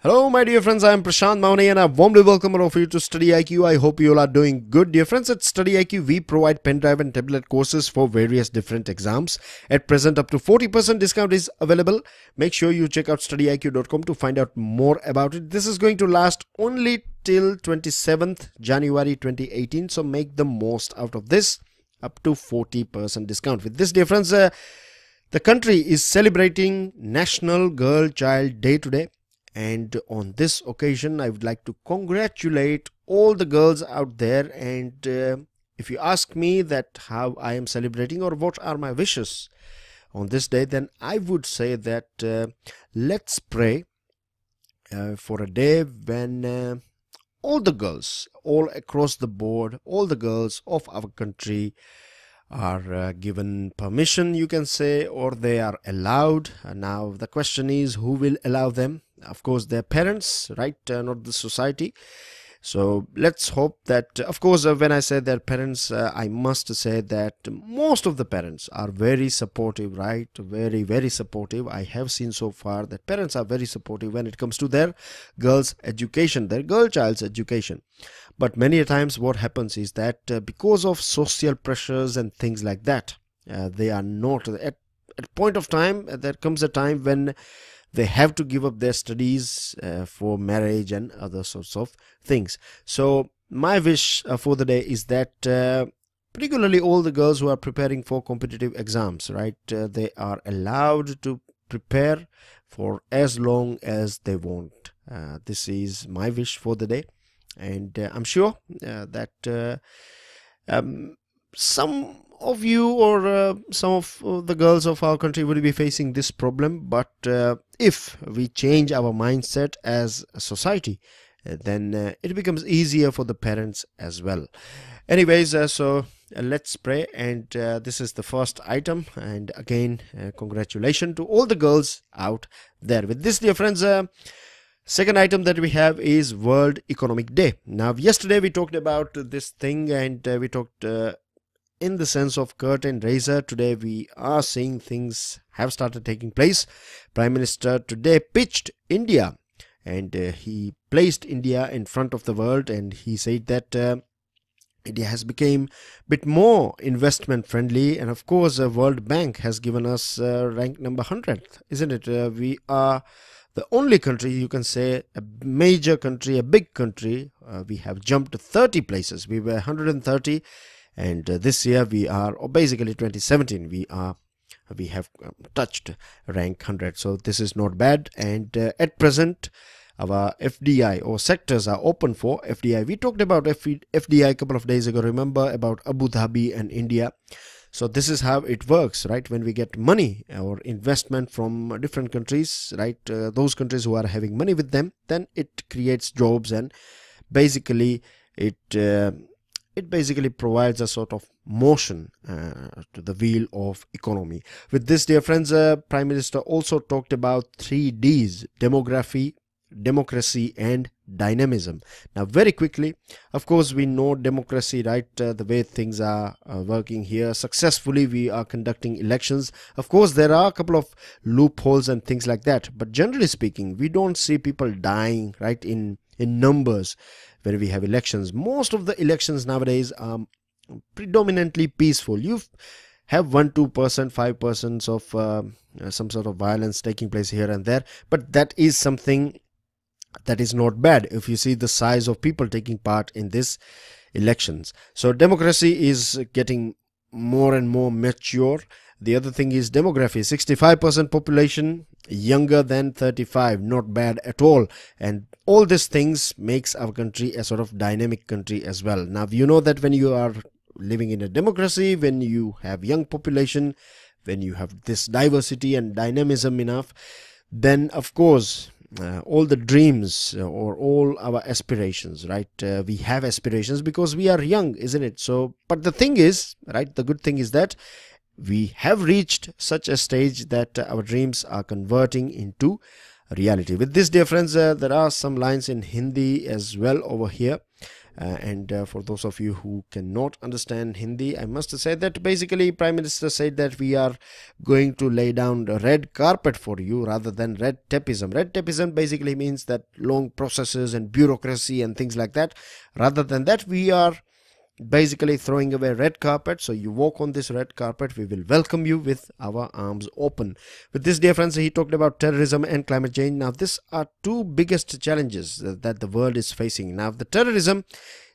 Hello my dear friends, I am Prashant Mauney and I warmly welcome all of you to StudyIQ. I hope you all are doing good. Dear friends, at StudyIQ we provide pen drive and tablet courses for various different exams. At present up to 40% discount is available. Make sure you check out studyiq.com to find out more about it. This is going to last only till 27th January 2018, so make the most out of this. Up to 40% discount. With this, dear friends, the country is celebrating National Girl Child Day today. And on this occasion, I would like to congratulate all the girls out there. And if you ask me that how I am celebrating or what are my wishes on this day, then I would say that let's pray for a day when all the girls, all across the board, all the girls of our country are given permission, you can say, or they are allowed. Now the question is, who will allow them? Of course their parents, right? Not the society. So let's hope that, of course, when I say their parents, I must say that most of the parents are very supportive, right? Very, very supportive. I have seen so far that parents are very supportive when it comes to their girls' education, their girl child's education. But many times what happens is that because of social pressures and things like that, they are not at a point of time. There comes a time when they have to give up their studies for marriage and other sorts of things. So my wish for the day is that particularly all the girls who are preparing for competitive exams, right, they are allowed to prepare for as long as they want. This is my wish for the day. And I'm sure that some of you or some of the girls of our country will be facing this problem, but if we change our mindset as a society, then it becomes easier for the parents as well. Anyways, so let's pray, and this is the first item. And again, congratulations to all the girls out there. With this, dear friends, second item that we have is World Economic Day. Now yesterday we talked about this thing, and we talked in the sense of curtain raiser. Today we are seeing things have started taking place. Prime Minister today pitched India, and he placed India in front of the world, and he said that India has become a bit more investment friendly. And of course World Bank has given us rank number 100th, isn't it? We are the only country, you can say, a major country, a big country. We have jumped 30 places. We were 130. And this year we are, or basically 2017, we have touched rank 100. So this is not bad. And at present, our FDI or sectors are open for FDI. We talked about FDI a couple of days ago. Remember about Abu Dhabi and India. So this is how it works, right? When we get money or investment from different countries, right? Those countries who are having money with them, then it creates jobs, and basically it basically provides a sort of motion to the wheel of economy. With this, dear friends, Prime Minister also talked about 3 Ds: demography, democracy and dynamism. Now very quickly, of course we know democracy, right? The way things are working here successfully, we are conducting elections. Of course there are a couple of loopholes and things like that, but generally speaking we don't see people dying, right, in numbers when we have elections. Most of the elections nowadays are predominantly peaceful. You have 1-2%, 5% of some sort of violence taking place here and there, but that is something that is not bad if you see the size of people taking part in these elections. So democracy is getting more and more mature. The other thing is demography. 65% population younger than 35, not bad at all. And all these things makes our country a sort of dynamic country as well. Now you know that when you are living in a democracy, when you have young population, when you have this diversity and dynamism enough, then of course all the dreams or all our aspirations, right? We have aspirations because we are young, isn't it? So, but the thing is, right, the good thing is that we have reached such a stage that our dreams are converting into reality. With this, dear friends, there are some lines in Hindi as well over here. For those of you who cannot understand Hindi, I must say that basically Prime Minister said that we are going to lay down the red carpet for you rather than red tapeism. Red tapeism basically means that long processes and bureaucracy and things like that. Rather than that, we are basically throwing away red carpet. So you walk on this red carpet, we will welcome you with our arms open. With this, dear friends, he talked about terrorism and climate change. Now these are two biggest challenges that the world is facing. Now the terrorism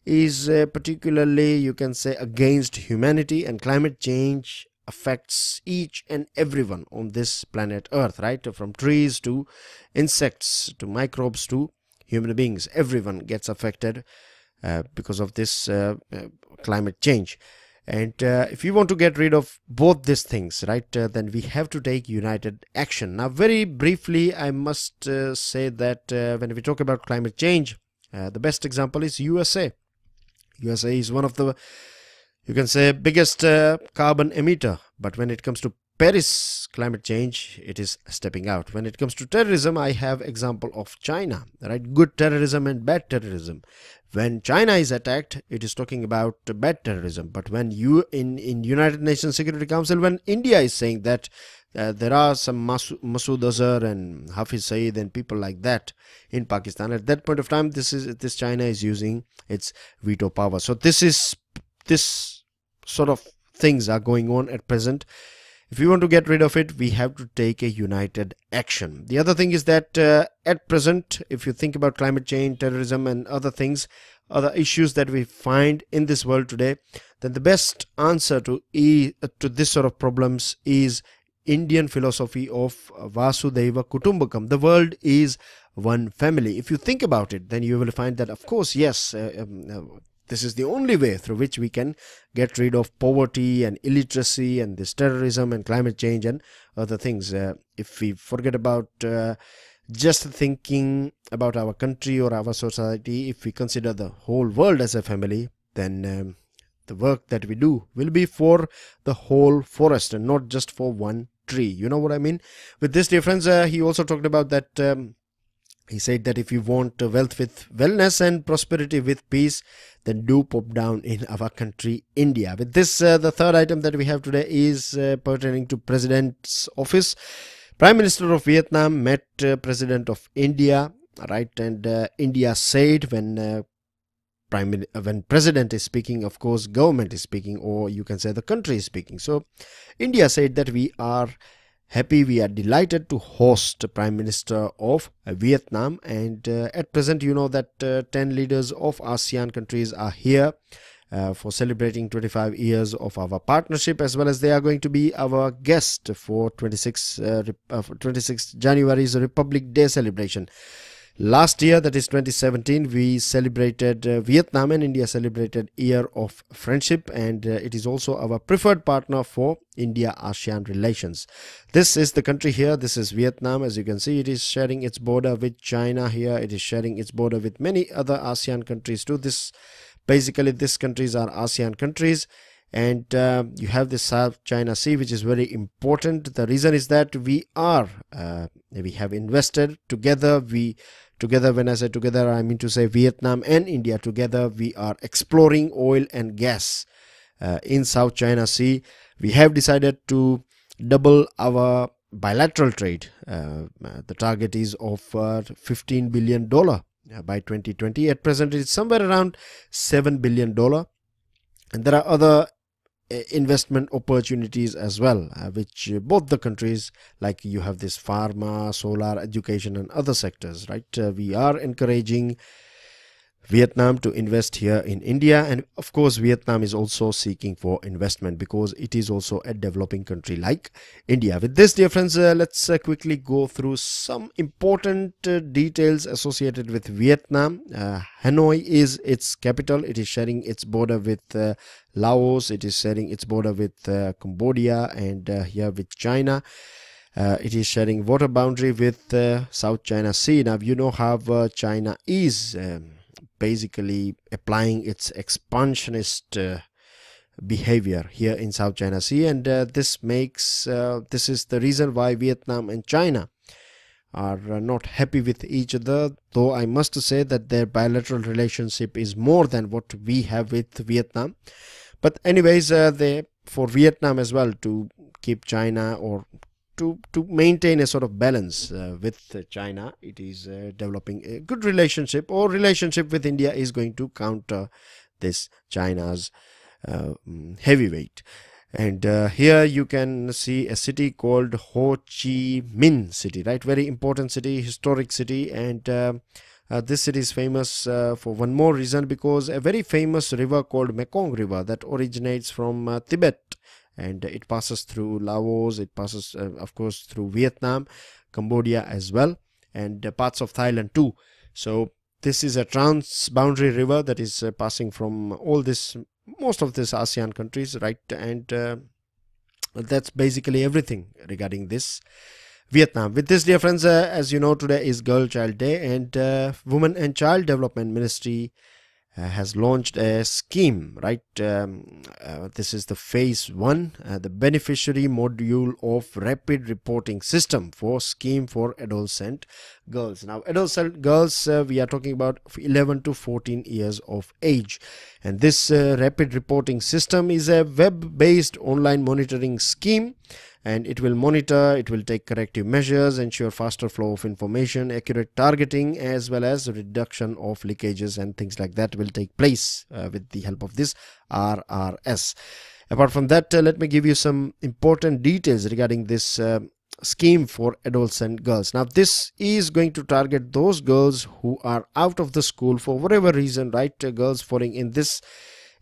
is particularly, you can say, against humanity, and climate change affects each and everyone on this planet Earth, right? From trees to insects to microbes to human beings, everyone gets affected because of this climate change. And if you want to get rid of both these things, right, then we have to take united action. Now very briefly, I must say that when we talk about climate change, the best example is USA. USA is one of the, you can say, biggest carbon emitter, but when it comes to Paris climate change, it is stepping out. When it comes to terrorism, I have example of China, right? Good terrorism and bad terrorism. When China is attacked, it is talking about bad terrorism. But when you in United Nations Security Council, when India is saying that there are some Masood Azhar and Hafiz Saeed and people like that in Pakistan, at that point of time, this China is using its veto power. So this sort of things are going on at present. If we want to get rid of it, we have to take a united action. The other thing is that at present, if you think about climate change, terrorism and other things, other issues that we find in this world today, then the best answer to this sort of problems is Indian philosophy of Vasudhaiva Kutumbakam. The world is one family. If you think about it, then you will find that, of course, yes, this is the only way through which we can get rid of poverty and illiteracy and this terrorism and climate change and other things. If we forget about just thinking about our country or our society, if we consider the whole world as a family, then the work that we do will be for the whole forest and not just for one tree. You know what I mean? With this, dear friends, he also talked about that he said that if you want wealth with wellness and prosperity with peace, then do pop down in our country, India. With this, the third item that we have today is pertaining to President's office. Prime Minister of Vietnam met President of India, right? And India said when President is speaking, of course, government is speaking, or you can say the country is speaking. So India said that we are happy, we are delighted to host Prime Minister of Vietnam, and at present, you know that 10 leaders of ASEAN countries are here for celebrating 25 years of our partnership, as well as they are going to be our guest for 26 January's Republic Day celebration. Last year, that is 2017, we celebrated Vietnam and India celebrated Year of Friendship, and it is also our preferred partner for India-ASEAN relations. This is the country here. This is Vietnam. As you can see, it is sharing its border with China here. It is sharing its border with many other ASEAN countries too. Basically, these countries are ASEAN countries. And you have the South China Sea, which is very important. The reason is that we have invested together. Together, when I say together, I mean to say Vietnam and India together, we are exploring oil and gas in South China Sea. We have decided to double our bilateral trade. The target is of $15 billion by 2020. At present, it is somewhere around $7 billion. And there are other investment opportunities as well, which both the countries, like you have this pharma, solar, education and other sectors, right? We are encouraging Vietnam to invest here in India, and of course Vietnam is also seeking for investment because it is also a developing country like India. With this, dear friends, let's quickly go through some important details associated with Vietnam. Hanoi is its capital. It is sharing its border with Laos. It is sharing its border with Cambodia and here with China. It is sharing water boundary with South China Sea. Now you know how China is basically applying its expansionist behavior here in South China Sea, and this is the reason why Vietnam and China are not happy with each other, though I must say that their bilateral relationship is more than what we have with Vietnam. But anyways, for Vietnam as well to keep China, or to maintain a sort of balance with China, it is developing a good relationship, or relationship with India is going to counter this China's heavyweight. And here you can see a city called Ho Chi Minh City, right? Very important city, historic city. And this city is famous for one more reason, because a very famous river called Mekong River that originates from Tibet, and it passes through Laos, it passes of course through Vietnam, Cambodia as well, and parts of Thailand too. So this is a trans-boundary river that is passing from most of these ASEAN countries, right? And that's basically everything regarding this Vietnam. With this, dear friends, as you know, today is Girl Child Day, and Women and Child Development Ministry has launched a scheme, right? This is the phase 1, the beneficiary module of rapid reporting system for scheme for adolescent girls. Now, adolescent girls, we are talking about 11 to 14 years of age, and this rapid reporting system is a web-based online monitoring scheme, and it will monitor, it will take corrective measures, ensure faster flow of information, accurate targeting, as well as reduction of leakages and things like that will take place with the help of this RRS. Apart from that, let me give you some important details regarding this scheme for adolescent girls. Now, this is going to target those girls who are out of the school for whatever reason, right? Girls falling in this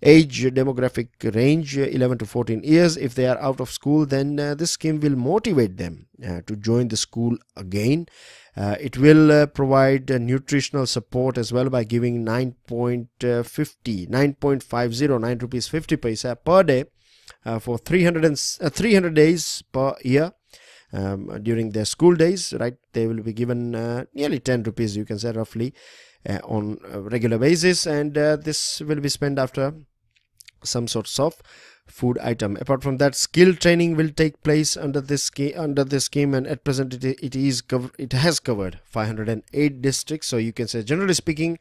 age demographic range, 11 to 14 years. If they are out of school, then this scheme will motivate them to join the school again. It will provide nutritional support as well by giving 9.50 rupees 50 paisa per day for 300 days per year. During their school days, right? They will be given nearly 10 rupees, you can say, roughly, on a regular basis, and this will be spent after some sorts of food item. Apart from that, skill training will take place under this scheme, and at present it has covered 508 districts. So you can say, generally speaking,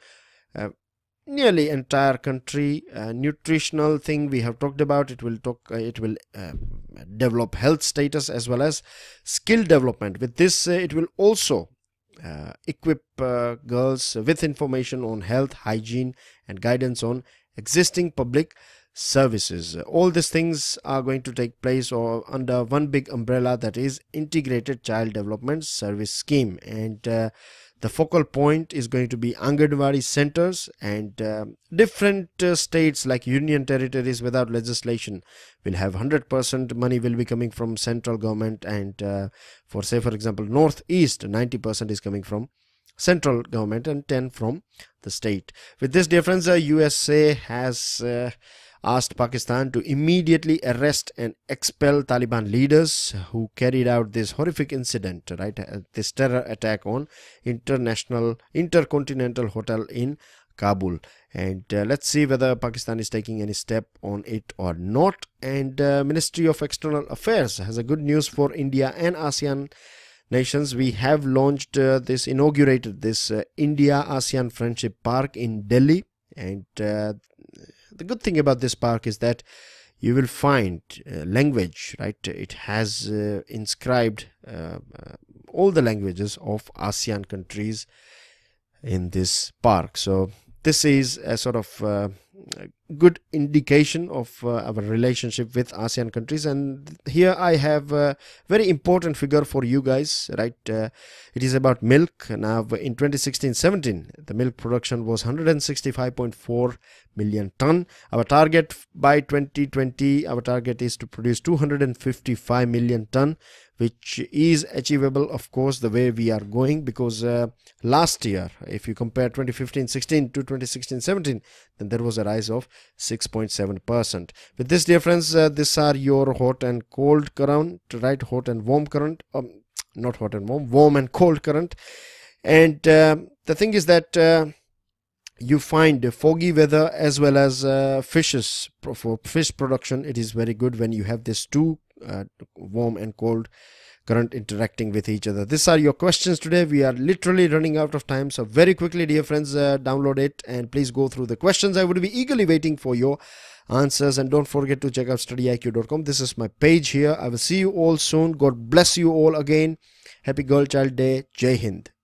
nearly entire country. Nutritional thing we have talked about. It will develop health status as well as skill development. With this, it will also equip girls with information on health, hygiene, and guidance on existing public services. All these things are going to take place under one big umbrella, that is Integrated Child Development Service Scheme, and the focal point is going to be Anganwadi centers, and different states like union territories without legislation will have 100% money will be coming from central government, and for example, Northeast, 90% is coming from central government and 10 from the state. With this difference, USA has asked Pakistan to immediately arrest and expel Taliban leaders who carried out this horrific incident, right? This terror attack on Intercontinental Hotel in Kabul. And let's see whether Pakistan is taking any step on it or not. And Ministry of External Affairs has a good news for India and ASEAN nations. We have launched inaugurated this India ASEAN Friendship Park in Delhi, and the good thing about this park is that you will find language, right? It has inscribed all the languages of ASEAN countries in this park. So this is a sort of good indication of our relationship with ASEAN countries. And here I have a very important figure for you guys, right? It is about milk. Now in 2016-17 the milk production was 165.4 million ton. Our target by 2020, our target is to produce 255 million ton, which is achievable, of course, the way we are going, because last year, if you compare 2015-16 to 2016-17, then there was a rise of 6.7%. With this difference, these are your hot and cold current, right? Hot and warm current, not hot and warm and cold current. And the thing is that you find foggy weather as well as fishes. For fish production, it is very good when you have this two warm and cold current interacting with each other. These are your questions today. We are literally running out of time, so very quickly, dear friends, download it and please go through the questions. I would be eagerly waiting for your answers, and don't forget to check out StudyIQ.com. This is my page here. I will see you all soon. God bless you all again. Happy Girl Child Day. Jai Hind.